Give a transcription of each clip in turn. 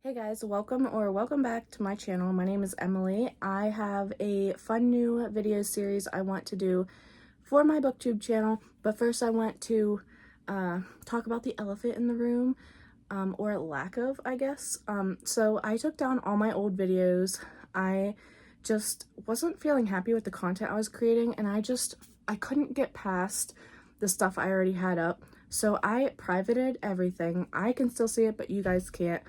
Hey guys, welcome back to my channel. My name is Emily. I have a fun new video series I want to do for my booktube channel, but first I want to talk about the elephant in the room, or lack of, I guess. So I took down all my old videos. I just wasn't feeling happy with the content I was creating, and I couldn't get past the stuff I already had up. So I privated everything. I can still see it, but you guys can't.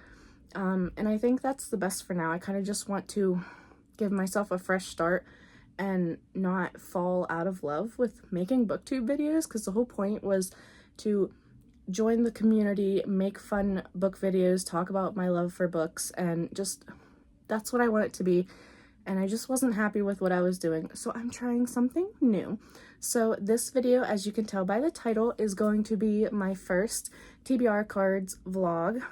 And I think that's the best for now. I kind of just want to give myself a fresh start and not fall out of love with making booktube videos, because the whole point was to join the community, make fun book videos, talk about my love for books, and just that's what I want it to be. And I just wasn't happy with what I was doing, so I'm trying something new. So this video, as you can tell by the title, is going to be my first TBR Cards vlog.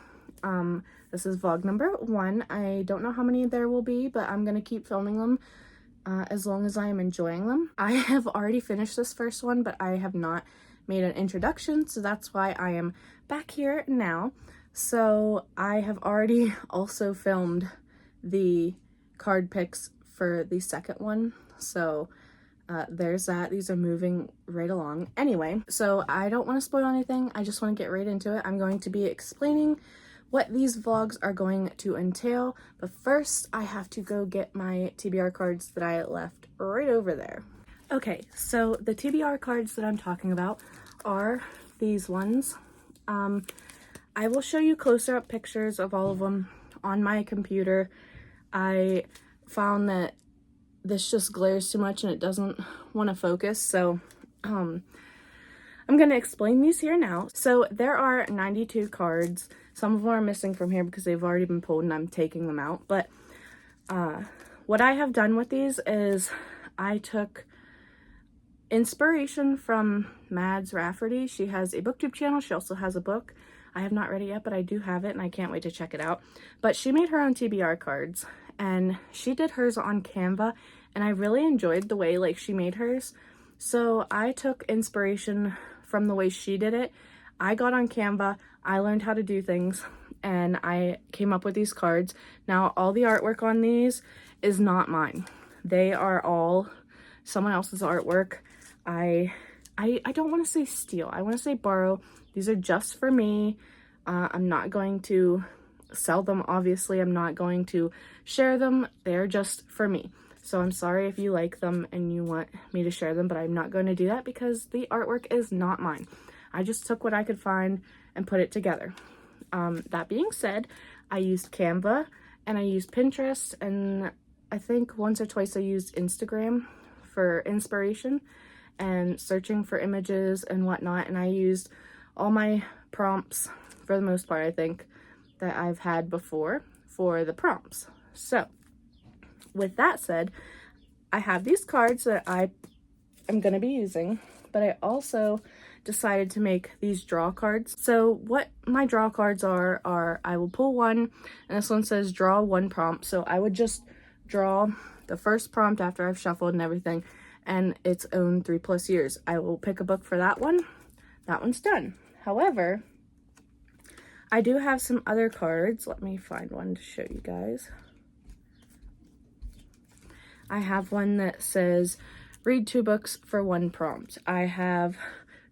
This is vlog number 1. I don't know how many there will be, but I'm gonna keep filming them as long as I am enjoying them. I have already finished this first one, but I have not made an introduction, so that's why I am back here now. So I have already also filmed the card picks for the second one, so there's that. These are moving right along. Anyway, so I don't want to spoil anything. I just want to get right into it. I'm going to be explaining what these vlogs are going to entail, but first I have to go get my TBR cards that I left right over there. Okay, so the TBR cards that I'm talking about are these ones. I will show you closer up pictures of all of them on my computer. I found that this just glares too much and it doesn't want to focus, so I'm going to explain these here now. So there are 92 cards. Some of them are missing from here because they've already been pulled and I'm taking them out. But what I have done with these is I took inspiration from Mads Rafferty. She has a booktube channel. She also has a book. I have not read it yet, but I do have it and I can't wait to check it out. But she made her own TBR cards and she did hers on Canva, and I really enjoyed the way she made hers. So I took inspiration from the way she did it. I got on Canva, I learned how to do things, and I came up with these cards. Now, all the artwork on these is not mine. They are all someone else's artwork. I don't want to say steal. I want to say borrow. These are just for me. I'm not going to sell them, obviously. I'm not going to share them. They're just for me. So I'm sorry if you like them and you want me to share them, but I'm not going to do that because the artwork is not mine. I just took what I could find and put it together. That being said, I used Canva and I used Pinterest, and I think once or twice I used Instagram for inspiration and searching for images and whatnot, and I used all my prompts for the most part, I think, that I've had before for the prompts. So with that said, I have these cards that I am going to be using, but I also decided to make these draw cards. So what my draw cards are I will pull one, and this one says draw one prompt. So I would just draw the first prompt after I've shuffled and everything, and its own 3+ years. I will pick a book for that one. That one's done. However, I do have some other cards. Let me find one to show you guys. I have one that says read 2 books for 1 prompt. I have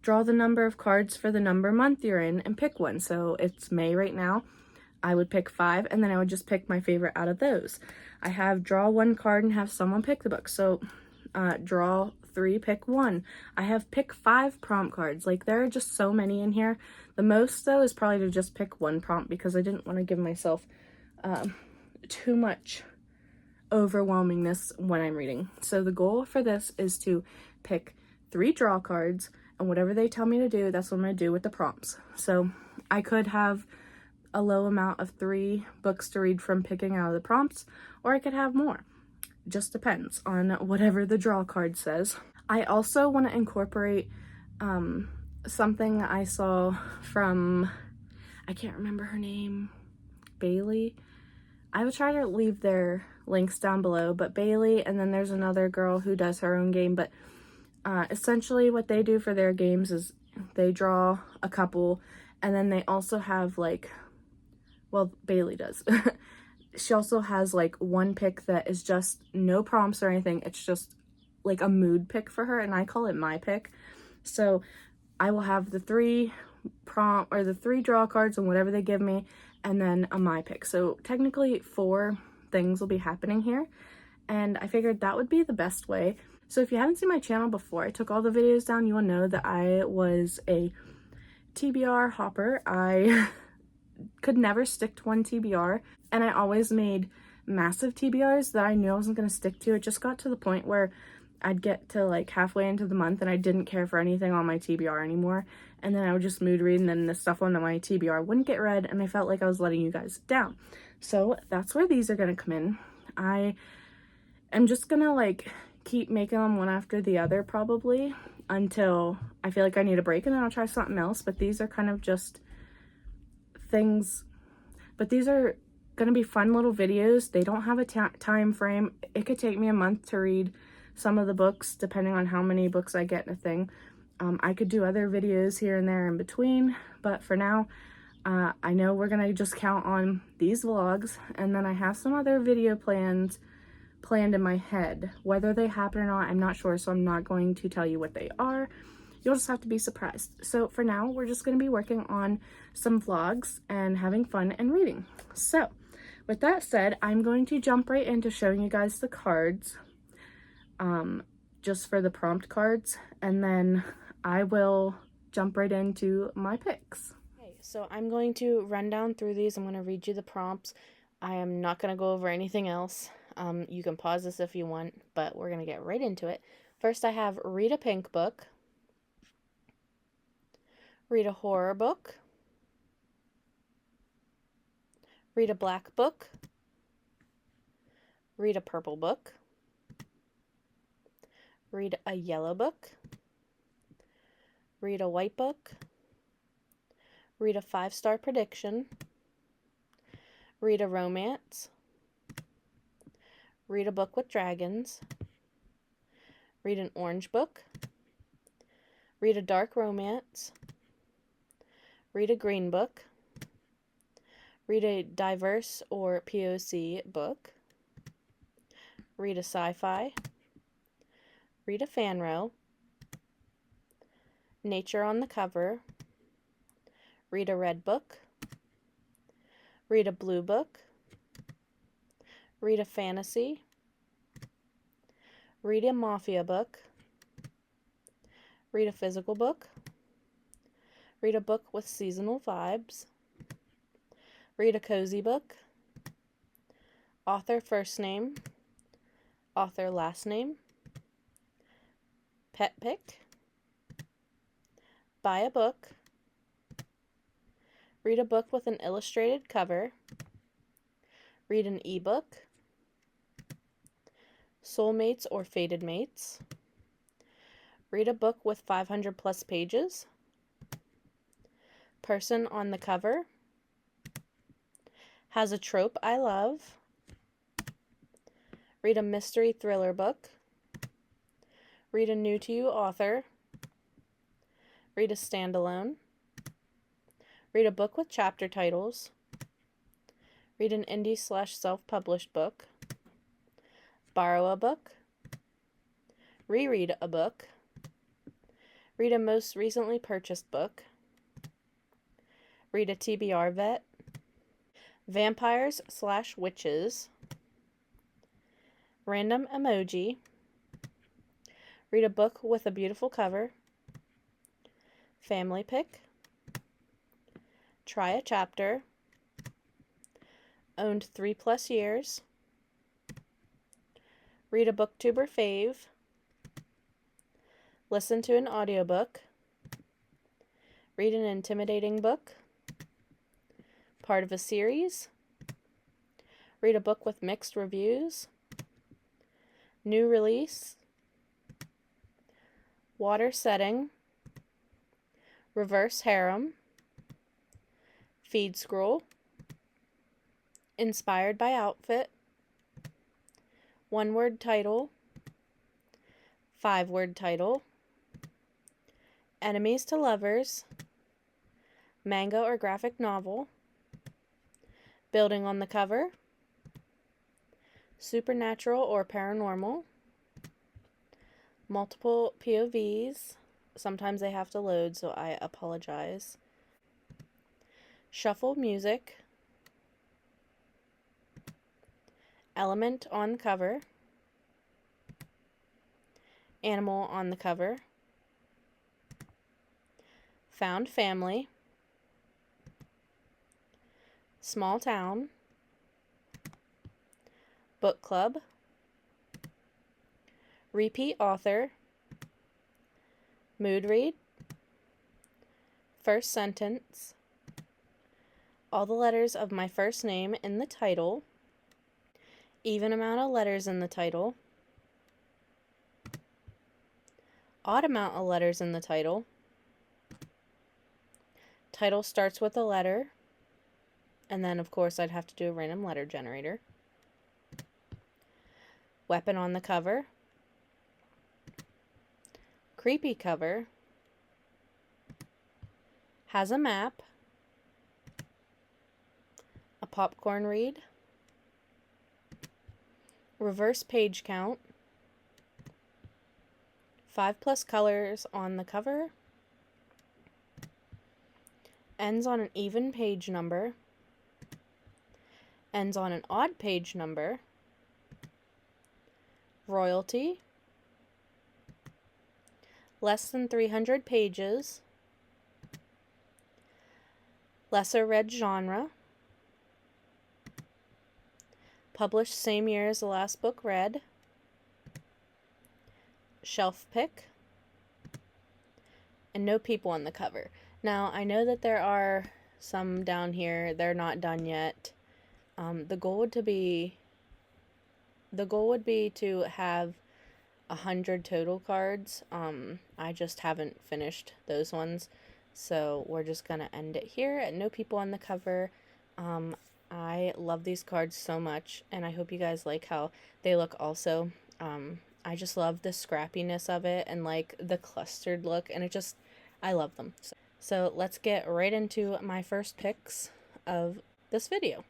draw the number of cards for the number month you're in and pick one. So it's May right now. I would pick 5, and then I would just pick my favorite out of those. I have draw 1 card and have someone pick the book. So draw 3, pick 1. I have pick 5 prompt cards. There are just so many in here. The most though is probably to just pick 1 prompt because I didn't want to give myself too much overwhelmingness when I'm reading. So the goal for this is to pick 3 draw cards, and whatever they tell me to do, that's what I'm going to do with the prompts. So I could have a low amount of 3 books to read from picking out of the prompts, or I could have more. Just depends on whatever the draw card says. I also want to incorporate something I saw from, I can't remember her name, Bailey. I will try to leave their links down below, but Bailey, and then there's another girl who does her own game, but essentially what they do for their games is they draw a couple, and then they also have well, Bailey does. She also has like one pick that is just no prompts or anything. It's just like a mood pick for her, and I call it my pick. So I will have the 3 prompt or the 3 draw cards and whatever they give me, and then a my pick. So technically 4 things will be happening here, and I figured that would be the best way. So if you haven't seen my channel before, I took all the videos down. You will know that I was a TBR hopper. I could never stick to one TBR, and I always made massive TBRs that I knew I wasn't going to stick to. It just got to the point where I'd get to like halfway into the month and I didn't care for anything on my TBR anymore, and then I would just mood read, and then the stuff on my TBR wouldn't get read, and I felt like I was letting you guys down. So that's where these are going to come in. I am just going to like keep making them one after the other probably until I feel like I need a break, and then I'll try something else. But these are kind of just things, but these are going to be fun little videos. They don't have a time frame. It could take me a month to read some of the books depending on how many books I get in a thing. I could do other videos here and there in between, but for now I know we're gonna just count on these vlogs, and then I have some other video planned in my head. Whether they happen or not, I'm not sure, so I'm not going to tell you what they are. You'll just have to be surprised. So for now, we're just going to be working on some vlogs and having fun and reading. So with that said, I'm going to jump right into showing you guys the cards, just for the prompt cards, and then I will jump right into my picks. Okay, so I'm going to run down through these. I'm going to read you the prompts. I am not going to go over anything else. You can pause this if you want, but we're going to get right into it. First, I have read a pink book. Read a horror book. Read a black book. Read a purple book. Read a yellow book. Read a white book. Read a 5-star prediction. Read a romance. Read a book with dragons. Read an orange book. Read a dark romance. Read a green book. Read a diverse or POC book. Read a sci-fi. Read a fanro. Nature on the cover. Read a red book. Read a blue book. Read a fantasy. Read a mafia book. Read a physical book. Read a book with seasonal vibes. Read a cozy book. Author first name. Author last name. Pet pick. Buy a book. Read a book with an illustrated cover. Read an ebook. Soulmates or fated mates. Read a book with 500 plus pages. Person on the cover. Has a trope I love. Read a mystery thriller book. Read a new to you author. Read a standalone. Read a book with chapter titles. Read an indie / self-published book. Borrow a book. Reread a book. Read a most recently purchased book. Read a TBR vet. Vampires / witches. Random emoji. Read a book with a beautiful cover. Family pick. Try a chapter. Owned 3+ years. Read a booktuber fave. Listen to an audiobook. Read an intimidating book. Part of a series. Read a book with mixed reviews. New release. Water setting. Reverse harem. Feed scroll. Inspired by outfit. 1-word title. 5-word title. Enemies to lovers. Manga or graphic novel. building on the cover, supernatural or paranormal, multiple POVs. Sometimes they have to load, so I apologize. Shuffle music, element on the cover, animal on the cover, found family, small town, book club, repeat author, mood read, first sentence, all the letters of my first name in the title, even amount of letters in the title, odd amount of letters in the title, title starts with a letter, and then of course I'd have to do a random letter generator, weapon on the cover, creepy cover, has a map, a popcorn read, reverse page count, 5+ colors on the cover, ends on an even page number, ends on an odd page number, royalty, less than 300 pages, lesser read genre, published same year as the last book read, shelf pick, and no people on the cover. Now, I know that there are some down here, they're not done yet. The goal would be to have 100 total cards. I just haven't finished those ones, so we're just gonna end it here at no people on the cover. I love these cards so much, and I hope you guys like how they look also. I just love the scrappiness of it and like the clustered look, and I love them. So let's get right into my first picks of this video.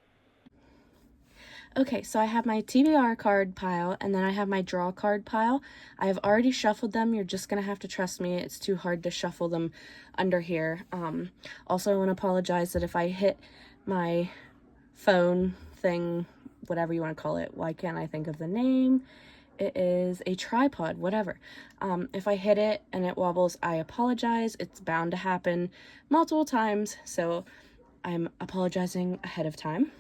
Okay, so I have my TBR card pile, and then I have my draw card pile. I have already shuffled them. You're just going to have to trust me. It's too hard to shuffle them under here. Also, I want to apologize that if I hit my phone thing, whatever you want to call it, why can't I think of the name? It is a tripod, whatever. If I hit it and it wobbles, I apologize. It's bound to happen multiple times, so I'm apologizing ahead of time.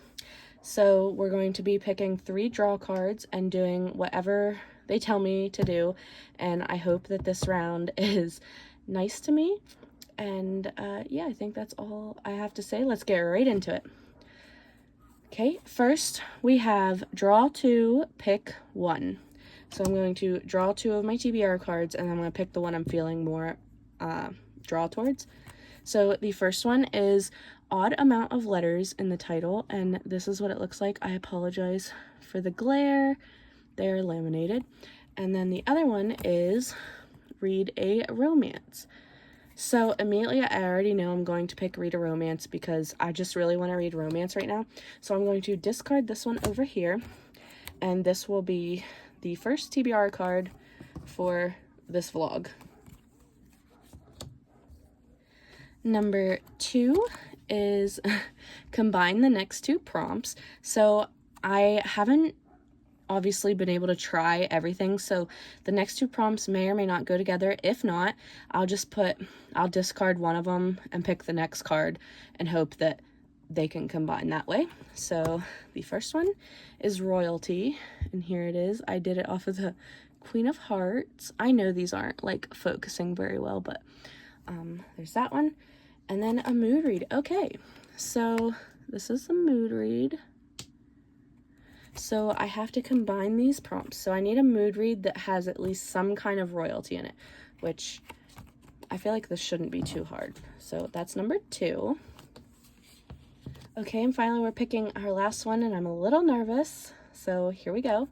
So we're going to be picking 3 draw cards and doing whatever they tell me to do, and I hope that this round is nice to me. And yeah, I think that's all I have to say. Let's get right into it. Okay, first we have draw 2, pick 1. So I'm going to draw 2 of my TBR cards, and I'm going to pick the one I'm feeling more draw towards. So the first one is odd amount of letters in the title, and this is what it looks like. I apologize for the glare. They're laminated. And then the other one is read a romance. So immediately I already know I'm going to pick read a romance because I just really want to read romance right now. So I'm going to discard this one over here, and this will be the first TBR card for this vlog. Number 2 is combine the next 2 prompts. So I haven't obviously been able to try everything, so the next 2 prompts may or may not go together. If not, I'll discard one of them and pick the next card and hope that they can combine that way. So the first one is royalty, and here it is. I did it off of the Queen of Hearts. I know these aren't like focusing very well, but there's that one. And then a mood read. Okay, so this is a mood read. So I have to combine these prompts. So I need a mood read that has at least some kind of royalty in it, which I feel like this shouldn't be too hard. So that's number 2. Okay, and finally we're picking our last one, and I'm a little nervous. So here we go.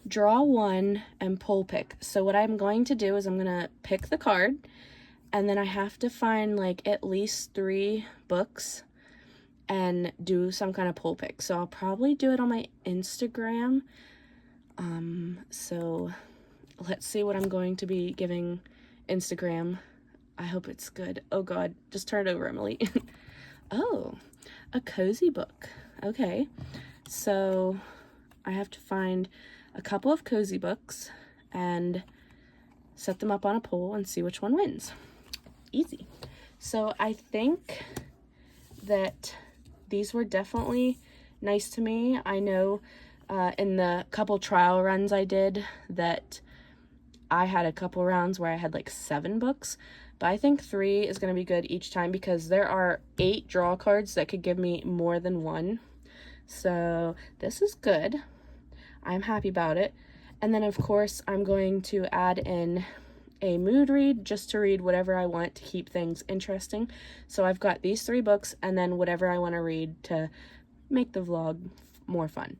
Draw 1 and pull pick. So what I'm going to do is I'm going to pick the card, and then I have to find like at least 3 books and do some kind of poll pick. So I'll probably do it on my Instagram. So let's see what I'm going to be giving Instagram. I hope it's good. Oh God, just turn it over, Emily. Oh, a cozy book. Okay, so I have to find a couple of cozy books and set them up on a poll and see which one wins. Easy. So I think that these were definitely nice to me. I know in the couple trial runs I did that I had a couple rounds where I had like 7 books, but I think 3 is going to be good each time because there are 8 draw cards that could give me more than 1. So this is good. I'm happy about it. And then of course I'm going to add in a mood read just to read whatever I want to keep things interesting. So I've got these 3 books and then whatever I want to read to make the vlog more fun.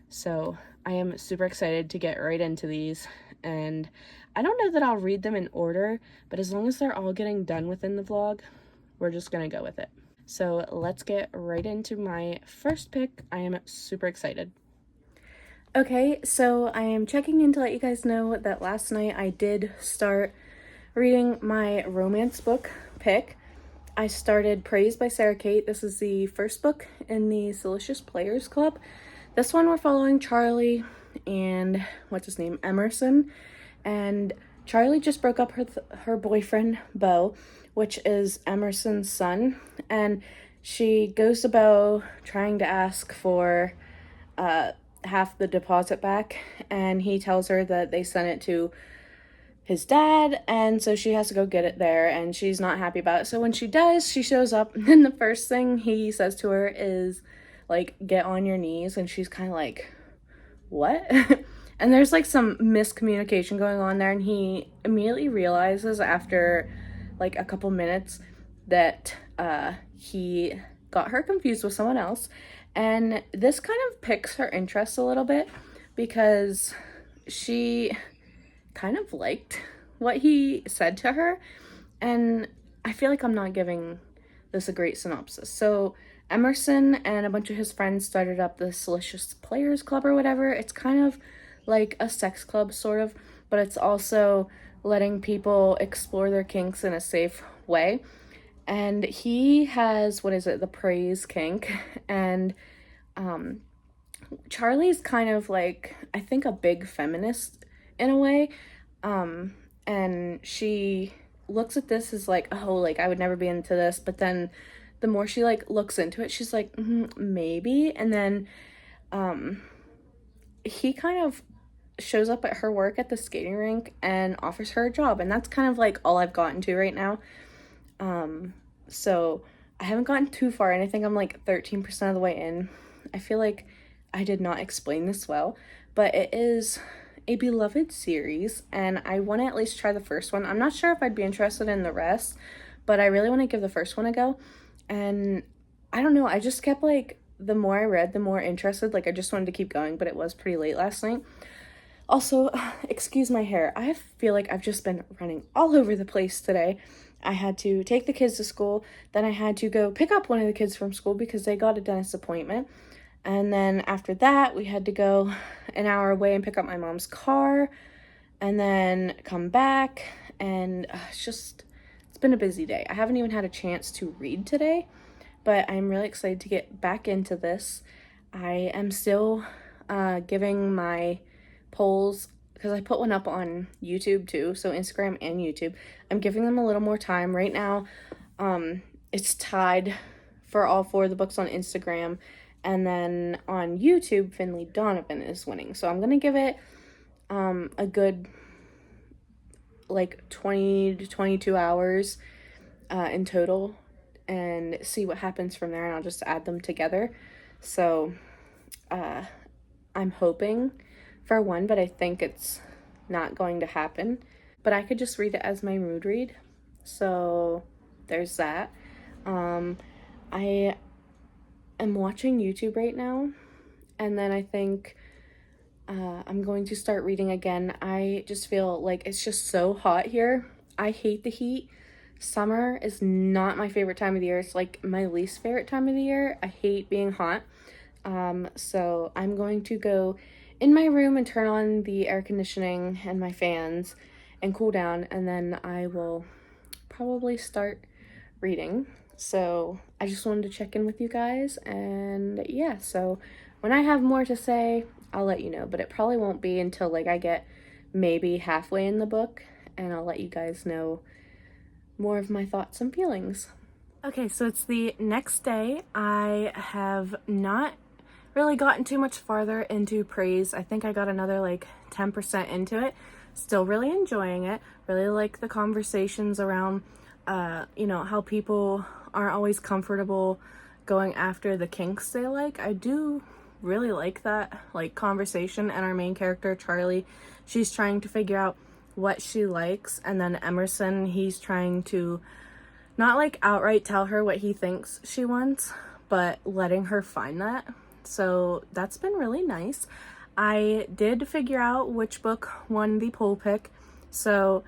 So I am super excited to get right into these, and I don't know that I'll read them in order, but as long as they're all getting done within the vlog, we're just gonna go with it. So let's get right into my first pick. I am super excited. Okay, so I am checking in to let you guys know that last night I did start reading my romance book pick. I started Praise by Sarah Kate. This is the first book in the Delicious Players Club. This one we're following Charlie and what's his name, Emerson, and Charlie just broke up her boyfriend Beau, which is Emerson's son, and she goes to Beau trying to ask for half the deposit back, and he tells her that they sent it to his dad, and so she has to go get it there, and she's not happy about it. So when she does, she shows up, and the first thing he says to her is like, get on your knees, and she's kind of like, what? And there's like some miscommunication going on there, and he immediately realizes after like a couple minutes that he got her confused with someone else. And this kind of piques her interest a little bit because she kind of liked what he said to her, and I feel like I'm not giving this a great synopsis. So Emerson and a bunch of his friends started up the Delicious Players Club or whatever. It's kind of like a sex club sort of, but it's also letting people explore their kinks in a safe way. And he has, what is it, the praise kink, and Charlie's kind of like, I think, a big feminist in a way, and she looks at this as like, oh, like I would never be into this, but then the more she like looks into it, she's like, maybe. And then he kind of shows up at her work at the skating rink and offers her a job, and that's kind of like all I've gotten to right now. So I haven't gotten too far, and I think I'm like 13% of the way in. I feel like I did not explain this well, but it is a beloved series, and I want to at least try the first one. I'm not sure if I'd be interested in the rest, but I really want to give the first one a go. And I don't know, I just kept like, the more I read, the more interested. Like I just wanted to keep going, but it was pretty late last night. Also, excuse my hair. I feel like I've just been running all over the place today. I had to take the kids to school, then I had to go pick up one of the kids from school because they got a dentist appointment. And then after that, we had to go an hour away and pick up my mom's car and then come back. And it's been a busy day. I haven't even had a chance to read today, but I'm really excited to get back into this. I am still giving my polls, because I put one up on YouTube too, so Instagram and YouTube. I'm giving them a little more time. Right now, it's tied for all 4 of the books on Instagram, and then on YouTube, Finley Donovan is winning. So I'm going to give it a good like 20 to 22 hours in total and see what happens from there, and I'll just add them together. So I'm hoping for one, but I think it's not going to happen. But I could just read it as my mood read. So there's that. I am watching YouTube right now, and then I think I'm going to start reading again. I just feel like it's just so hot here. I hate the heat, Summer is not my favorite time of the year. It's like my least favorite time of the year. I hate being hot. So I'm going to go in my room and turn on the air conditioning and my fans and cool down, and then I will probably start reading. So I just wanted to check in with you guys, and yeah, so when I have more to say, I'll let you know, but it probably won't be until like I get maybe halfway in the book, and I'll let you guys know more of my thoughts and feelings. Okay, so it's the next day. I have not really gotten too much farther into Praise. I think I got another like 10% into it. Still really enjoying it. Really like the conversations around, you know, how people aren't always comfortable going after the kinks they like. I do really like that like conversation, and our main character, Charlie, she's trying to figure out what she likes, and then Emerson, he's trying to not like outright tell her what he thinks she wants, but letting her find that. So that's been really nice. I did figure out which book won the poll pick. So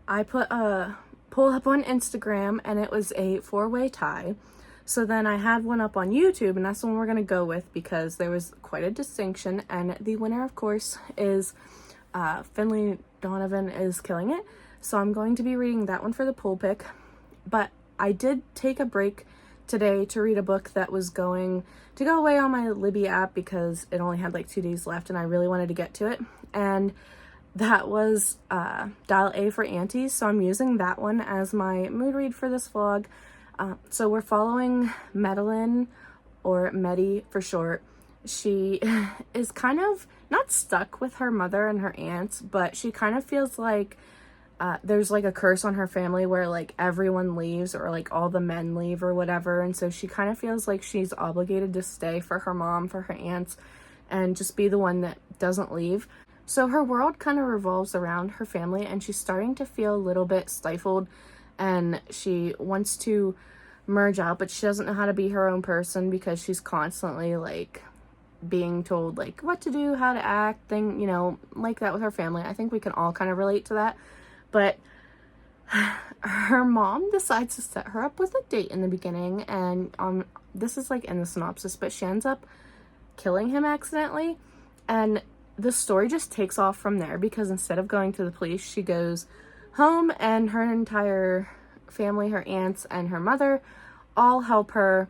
I put a poll up on Instagram, and it was a 4-way tie. So then I had one up on YouTube, and that's the one we're going to go with because there was quite a distinction. And the winner, of course, is Finley Donovan is Killing It. So I'm going to be reading that one for the poll pick. But I did take a break today to read a book that was going to go away on my Libby app because it only had like 2 days left and I really wanted to get to it. And that was Dial A for Aunties. So I'm using that one as my mood read for this vlog. So we're following Madeline, or Medi for short. She is kind of not stuck with her mother and her aunts, but she kind of feels like there's like a curse on her family where like everyone leaves, or like all the men leave or whatever, and so she kind of feels like she's obligated to stay for her mom, for her aunts, and just be the one that doesn't leave. So her world kind of revolves around her family, and she's starting to feel a little bit stifled, and she wants to merge out, but she doesn't know how to be her own person because she's constantly like being told like what to do, how to act, you know, like that with her family. I think we can all kind of relate to that. But her mom decides to set her up with a date in the beginning, and this is like in the synopsis, but she ends up killing him accidentally, and the story just takes off from there because instead of going to the police, she goes home, and her entire family, her aunts and her mother, all help her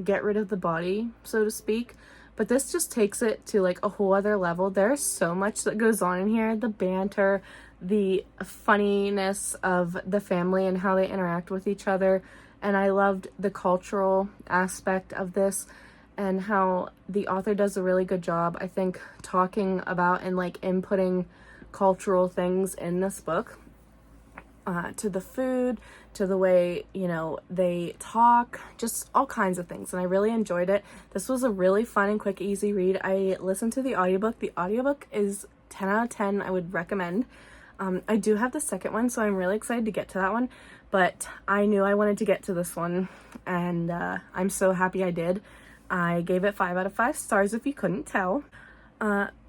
get rid of the body, so to speak. But this just takes it to like a whole other level. There's so much that goes on in here. The banter, the funniness of the family and how they interact with each other. And I loved the cultural aspect of this and how the author does a really good job, I think, talking about and like inputting cultural things in this book. To the food, to the way, you know, they talk, just all kinds of things. And I really enjoyed it. This was a really fun and quick, easy read. I listened to the audiobook. The audiobook is 10 out of 10. I would recommend. I do have the second one, so I'm really excited to get to that one. But I knew I wanted to get to this one, and I'm so happy I did. I gave it 5 out of 5 stars if you couldn't tell.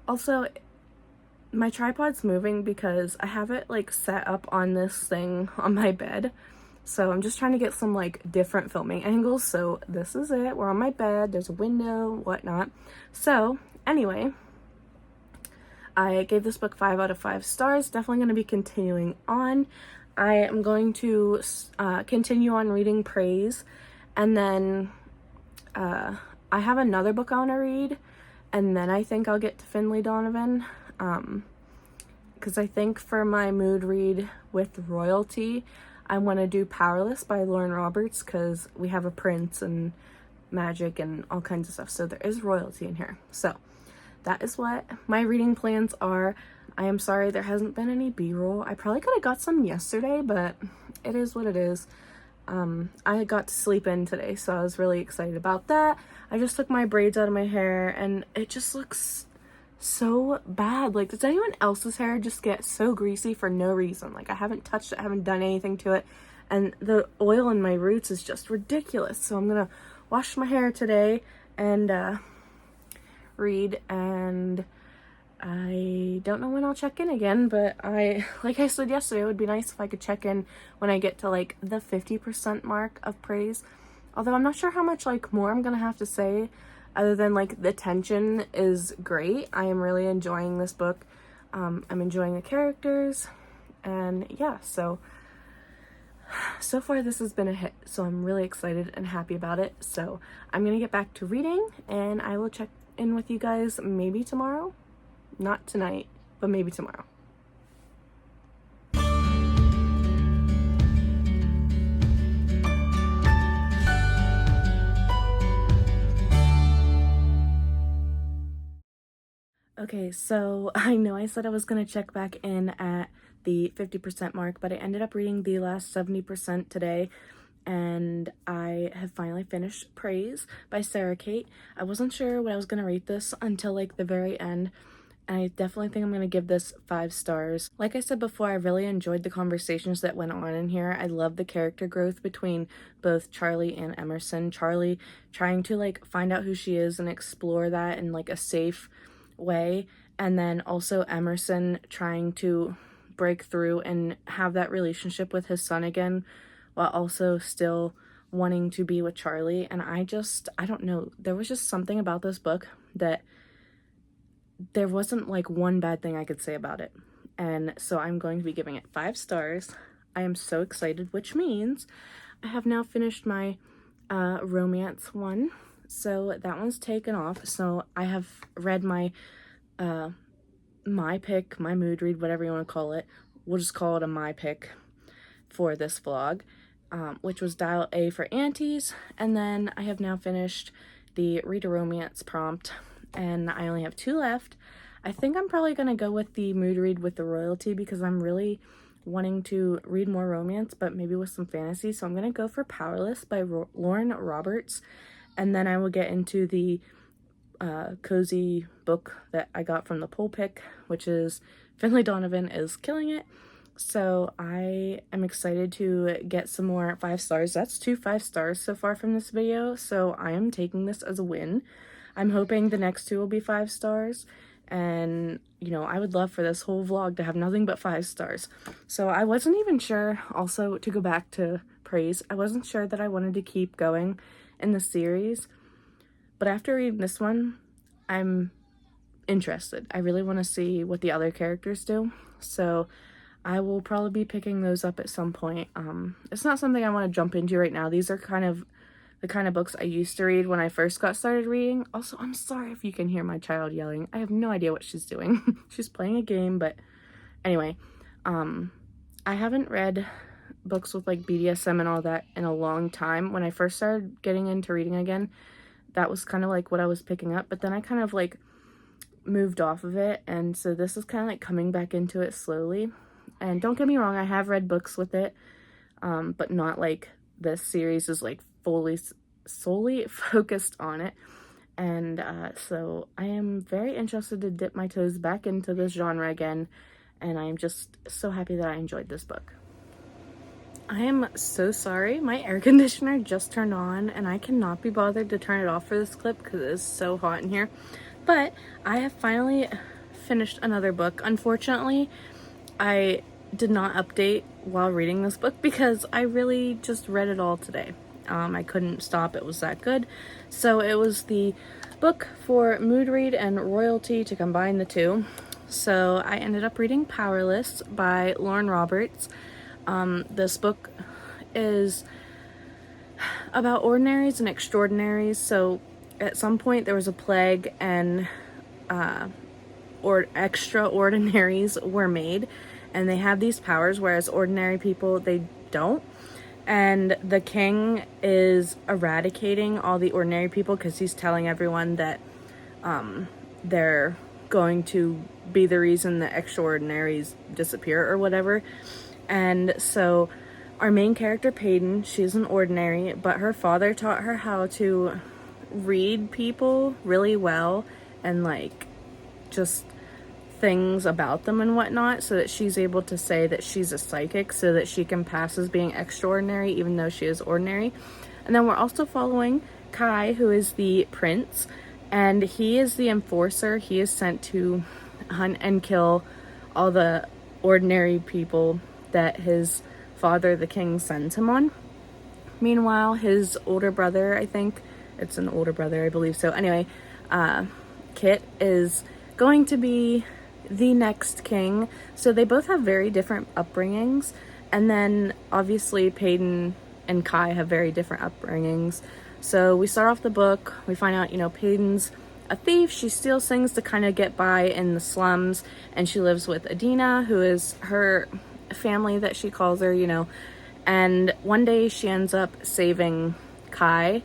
Also, my tripod's moving because I have it like set up on this thing on my bed, so I'm just trying to get some like different filming angles. So this is it, we're on my bed, there's a window, whatnot. So anyway, I gave this book 5 out of 5 stars. Definitely going to be continuing on. I am going to continue on reading Praise, and then I have another book I want to read, and then I think I'll get to Finley Donovan. Because I think for my mood read with royalty, I want to do Powerless by Lauren Roberts, because we have a prince and magic and all kinds of stuff, so there is royalty in here. So that is what my reading plans are. I am sorry there hasn't been any b-roll. I probably could have got some yesterday, but it is what it is. I got to sleep in today, so I was really excited about that. I just took my braids out of my hair, and it just looks so bad. Like, does anyone else's hair just get so greasy for no reason? Like, I haven't touched it, I haven't done anything to it, and the oil in my roots is just ridiculous. So I'm gonna wash my hair today and read, and I don't know when I'll check in again, but like I said yesterday, it would be nice if I could check in when I get to like the 50% mark of praise. Although I'm not sure how much like more I'm gonna have to say other than like the tension is great. I am really enjoying this book. I'm enjoying the characters, and yeah, so far this has been a hit, so I'm really excited and happy about it. So I'm gonna get back to reading, and I will check in with you guys maybe tomorrow. Not tonight, but maybe tomorrow. Okay, so I know I said I was going to check back in at the 50% mark, but I ended up reading the last 70% today, and I have finally finished Praise by Sarah Kate. I wasn't sure when I was going to rate this until like the very end, and I definitely think I'm going to give this 5 stars. Like I said before, I really enjoyed the conversations that went on in here. I love the character growth between both Charlie and Emerson. Charlie trying to like find out who she is and explore that in like a safe way, and then also Emerson trying to break through and have that relationship with his son again while also still wanting to be with Charlie. And I don't know, there was just something about this book that there wasn't like one bad thing I could say about it. And so I'm going to be giving it 5 stars. I am so excited, which means I have now finished my romance one. So that one's taken off. So I have read my pick, my mood read, whatever you want to call it. We'll just call it a my pick for this vlog, which was Dial A for Aunties. And then I have now finished the Read a Romance prompt, and I only have 2 left. I think I'm probably going to go with the mood read with the royalty because I'm really wanting to read more romance, but maybe with some fantasy. So I'm going to go for Powerless by Lauren Roberts. And then I will get into the cozy book that I got from the poll pick, which is Finlay Donovan is Killing It. So I am excited to get some more 5 stars. That's 2 5 stars so far from this video. So I am taking this as a win. I'm hoping the next 2 will be 5 stars. And, you know, I would love for this whole vlog to have nothing but 5 stars. So I wasn't even sure, also to go back to Praise, I wasn't sure that I wanted to keep going in the series. But after reading this one, I'm interested. I really want to see what the other characters do. So I will probably be picking those up at some point. It's not something I want to jump into right now. These are kind of the kind of books I used to read when I first got started reading. Also, I'm sorry if you can hear my child yelling. I have no idea what she's doing. She's playing a game, but anyway, I haven't read books with like BDSM and all that in a long time. When I first started getting into reading again, that was kind of like what I was picking up, but then I kind of like moved off of it, and so this is kind of like coming back into it slowly. And don't get me wrong, I have read books with it, but not like this series is like solely focused on it. And so I am very interested to dip my toes back into this genre again, and I am just so happy that I enjoyed this book. I am so sorry, my air conditioner just turned on and I cannot be bothered to turn it off for this clip because it is so hot in here. But I have finally finished another book. Unfortunately, I did not update while reading this book because I really just read it all today. I couldn't stop, it was that good. So it was the book for mood read and royalty to combine the two. So I ended up reading Powerless by Lauren Roberts. This book is about ordinaries and extraordinaries. So at some point there was a plague and extraordinaries were made, and they have these powers, whereas ordinary people, they don't. And the king is eradicating all the ordinary people because he's telling everyone that they're going to be the reason the extraordinaries disappear or whatever. And so our main character, Peyton, she's an ordinary, but her father taught her how to read people really well and like just things about them and whatnot, so that she's able to say that she's a psychic, so that she can pass as being extraordinary even though she is ordinary. And then we're also following Kai, who is the prince, and he is the enforcer. He is sent to hunt and kill all the ordinary people that his father, the king, sends him on. Meanwhile, his older brother, I think it's an older brother, I believe so. Anyway, Kit is going to be the next king. So they both have very different upbringings. And then obviously Peyton and Kai have very different upbringings. So we start off the book, we find out, you know, Peyton's a thief. She steals things to kind of get by in the slums, and she lives with Adina, who is her family that she calls her, you know. And one day she ends up saving Kai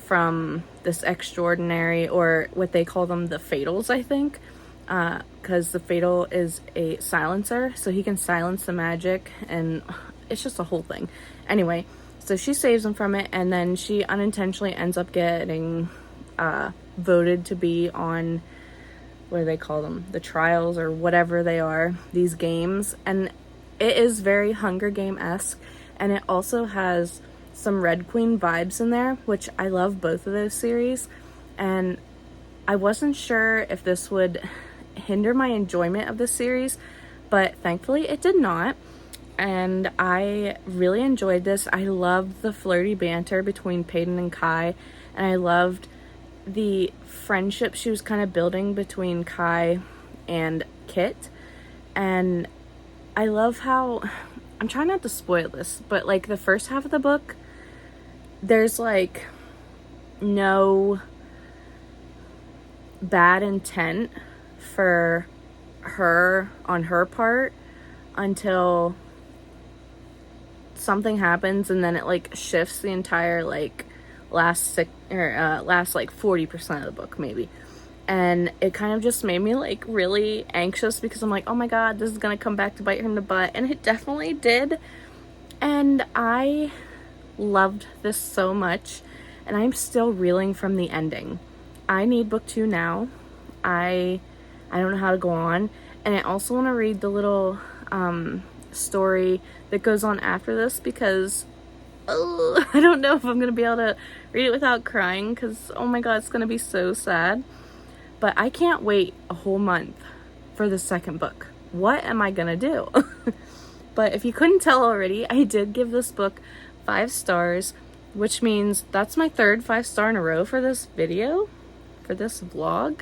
from this extraordinary, or what they call them, the Fatals, I think, because the Fatal is a silencer, so he can silence the magic, and it's just a whole thing. Anyway, so she saves him from it, and then she unintentionally ends up getting voted to be on, what do they call them, the trials or whatever they are, these games. And it is very Hunger Game-esque, and it also has some Red Queen vibes in there, which I love both of those series. And I wasn't sure if this would hinder my enjoyment of this series, but thankfully it did not. And I really enjoyed this. I loved the flirty banter between Peyton and Kai, and I loved the friendship she was kind of building between Kai and Kit. And I love how, I'm trying not to spoil this, but like the first half of the book, there's like no bad intent for her on her part until something happens, and then it like shifts the entire like last like 40% of the book maybe. And it kind of just made me like really anxious, because I'm like, oh my god, this is gonna come back to bite her in the butt. And it definitely did. And I loved this so much, and I'm still reeling from the ending. I need book 2 now. I don't know how to go on. And I also want to read the little story that goes on after this, because I don't know if I'm gonna be able to read it without crying, because oh my god, it's gonna be so sad. But I can't wait a whole month for the second book. What am I gonna do? But if you couldn't tell already, I did give this book 5 stars, which means that's my third 5-star in a row for this video, for this vlog,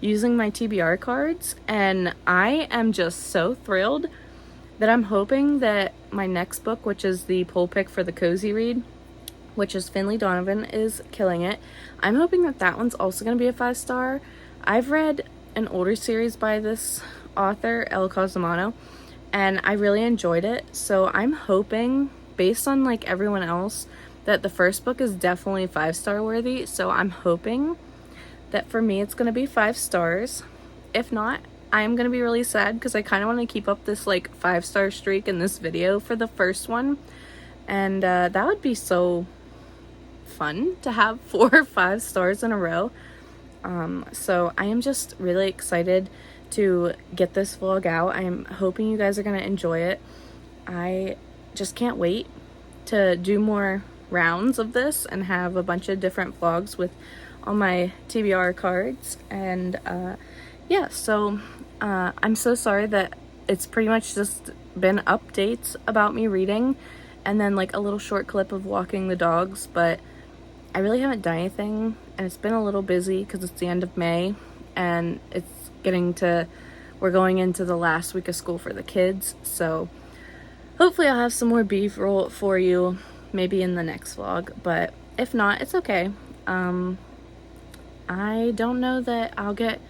using my TBR cards. And I am just so thrilled that I'm hoping that my next book, which is the poll pick for the cozy read, which is Finley Donovan is Killing It, I'm hoping that that one's also going to be a 5-star. I've read an older series by this author, El Cosimano, and I really enjoyed it. So I'm hoping, based on like everyone else, that the first book is definitely 5-star worthy. So I'm hoping that for me it's going to be 5 stars. If not, I am going to be really sad, because I kind of want to keep up this like 5-star streak in this video for the first one. And that would be so fun to have 4 or 5 stars in a row. So I am just really excited to get this vlog out. I'm hoping you guys are going to enjoy it. I just can't wait to do more rounds of this and have a bunch of different vlogs with all my TBR cards. And yeah, so I'm so sorry that it's pretty much just been updates about me reading and then like a little short clip of walking the dogs, but I really haven't done anything, and it's been a little busy because it's the end of May and it's getting to, we're going into the last week of school for the kids. So hopefully I'll have some more B-roll for you maybe in the next vlog, but if not, it's okay. I don't know that I'll get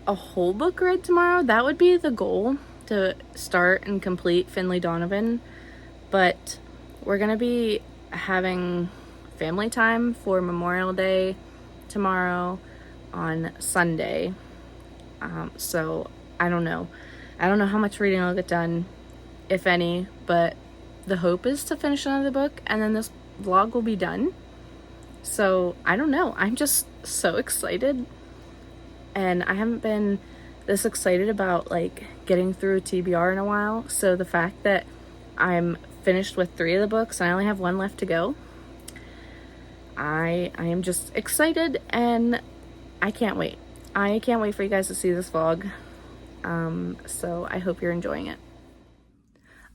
a whole book read tomorrow. That would be the goal, to start and complete Finley Donovan, but we're gonna be having family time for Memorial Day tomorrow on Sunday. So I don't know how much reading I'll get done, if any, but the hope is to finish another book and then this vlog will be done. So I don't know, I'm just so excited, and I haven't been this excited about like getting through TBR in a while. So the fact that I'm finished with 3 of the books and I only have 1 left to go, I am just excited, and I can't wait. I can't wait for you guys to see this vlog. So I hope you're enjoying it.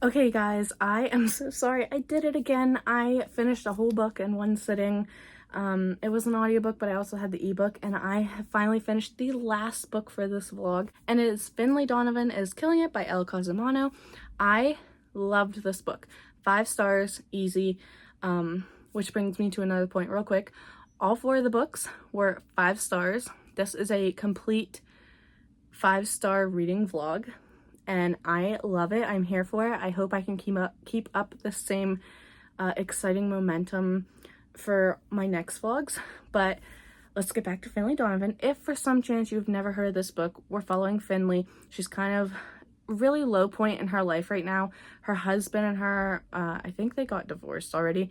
Okay guys, I am so sorry. I did it again. I finished a whole book in one sitting. It was an audiobook, but I also had the ebook, and I have finally finished the last book for this vlog, and it is Finley Donovan is Killing It by Elle Cosimano. I loved this book. 5 stars, easy. Which brings me to another point real quick. All 4 of the books were 5 stars. This is a complete 5-star reading vlog, and I love it. I'm here for it. I hope I can keep up the same exciting momentum for my next vlogs. But let's get back to Finley Donovan. If for some chance you've never heard of this book, we're following Finley. She's kind of really low point in her life right now. Her husband and her, I think they got divorced already.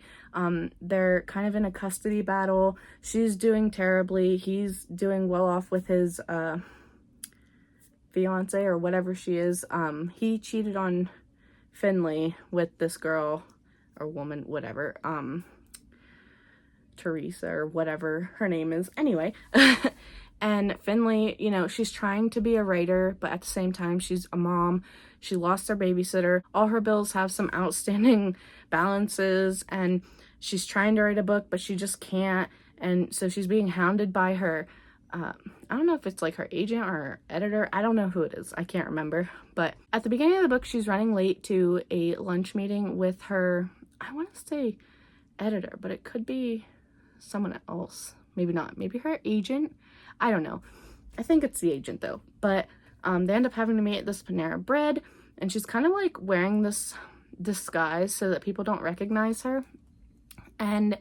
They're kind of in a custody battle. She's doing terribly. He's doing well off with his fiance or whatever she is. He cheated on Finley with this girl or woman, whatever, Teresa or whatever her name is. Anyway, and Finley, you know, she's trying to be a writer, but at the same time, she's a mom. She lost her babysitter. All her bills have some outstanding balances, and she's trying to write a book, but she just can't. And so she's being hounded by her I don't know if it's like her agent or her editor. I don't know who it is. I can't remember. But at the beginning of the book, she's running late to a lunch meeting with her, I want to say editor, but it could be someone else. Maybe not. Maybe her agent. I don't know. I think it's the agent though. But they end up having to meet at this Panera Bread, and she's kind of like wearing this disguise so that people don't recognize her. And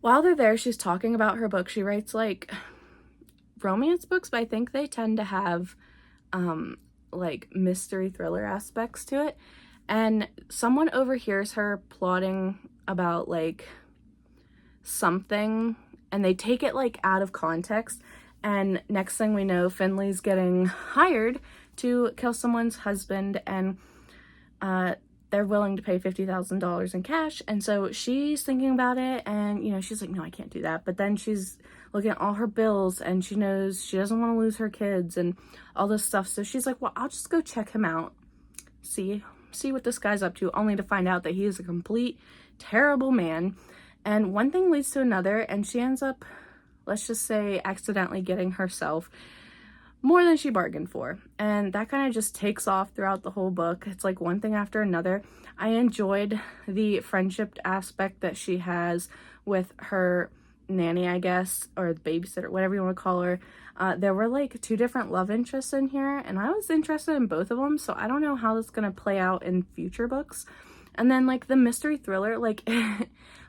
while they're there, she's talking about her book. She writes like romance books, but I think they tend to have like mystery thriller aspects to it. And someone overhears her plotting about like something, and they take it like out of context, and next thing we know, Finley's getting hired to kill someone's husband, and they're willing to pay $50,000 in cash. And so she's thinking about it, and, you know, she's like, no, I can't do that. But then she's looking at all her bills, and she knows she doesn't want to lose her kids and all this stuff. So she's like, well, I'll just go check him out, see what this guy's up to, only to find out that he is a complete terrible man. And one thing leads to another, and she ends up, let's just say, accidentally getting herself more than she bargained for. And that kind of just takes off throughout the whole book. It's like one thing after another. I enjoyed the friendship aspect that she has with her nanny, I guess, or the babysitter, whatever you want to call her. There were like 2 different love interests in here, and I was interested in both of them, so I don't know how that's going to play out in future books. And then like the mystery thriller, like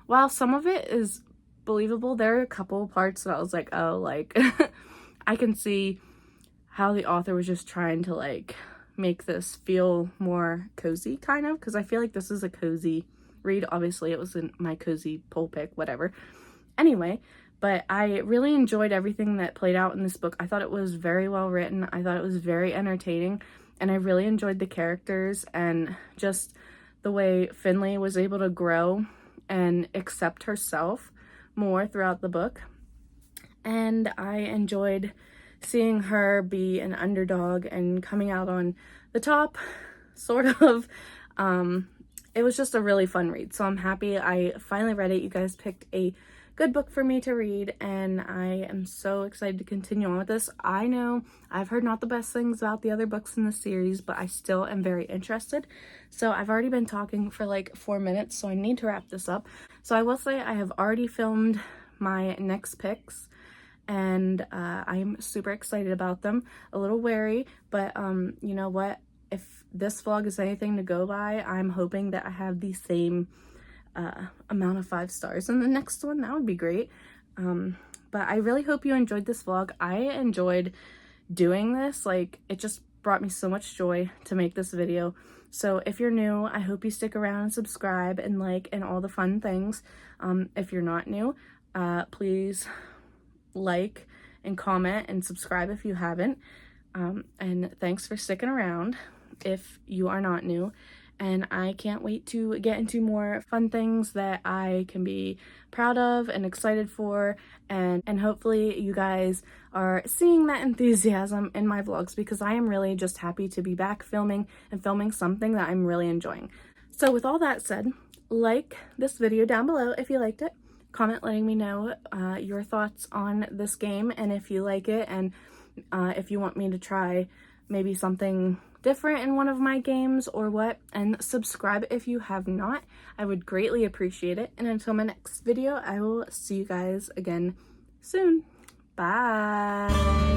while some of it is believable, there are a couple parts that I was like, oh, like I can see how the author was just trying to like make this feel more cozy, kind of, because I feel like this is a cozy read. Obviously it wasn't my cozy poll pick, whatever. Anyway, but I really enjoyed everything that played out in this book. I thought it was very well written. I thought it was very entertaining, and I really enjoyed the characters and just the way Finley was able to grow and accept herself more throughout the book. And I enjoyed seeing her be an underdog and coming out on the top, sort of. It was just a really fun read, so I'm happy I finally read it. You guys picked a good book for me to read, and I am so excited to continue on with this. I know I've heard not the best things about the other books in the series, but I still am very interested. So I've already been talking for like 4 minutes, so I need to wrap this up. So I will say I have already filmed my next picks, and I'm super excited about them. A little wary, but you know what? If this vlog is anything to go by, I'm hoping that I have the same amount of 5 stars in the next one. That would be great. But I really hope you enjoyed this vlog. I enjoyed doing this. Like, it just brought me so much joy to make this video. So if you're new, I hope you stick around and subscribe and like and all the fun things. If you're not new, please like and comment and subscribe if you haven't. And thanks for sticking around if you are not new. and I can't wait to get into more fun things that I can be proud of and excited for, and hopefully you guys are seeing that enthusiasm in my vlogs, because I am really just happy to be back filming and filming something that I'm really enjoying. So with all that said, like this video down below if you liked it. Comment letting me know your thoughts on this game, and if you like it, and if you want me to try maybe something different in one of my games or what. And subscribe if you have not. I would greatly appreciate it. And until my next video, I will see you guys again soon. Bye!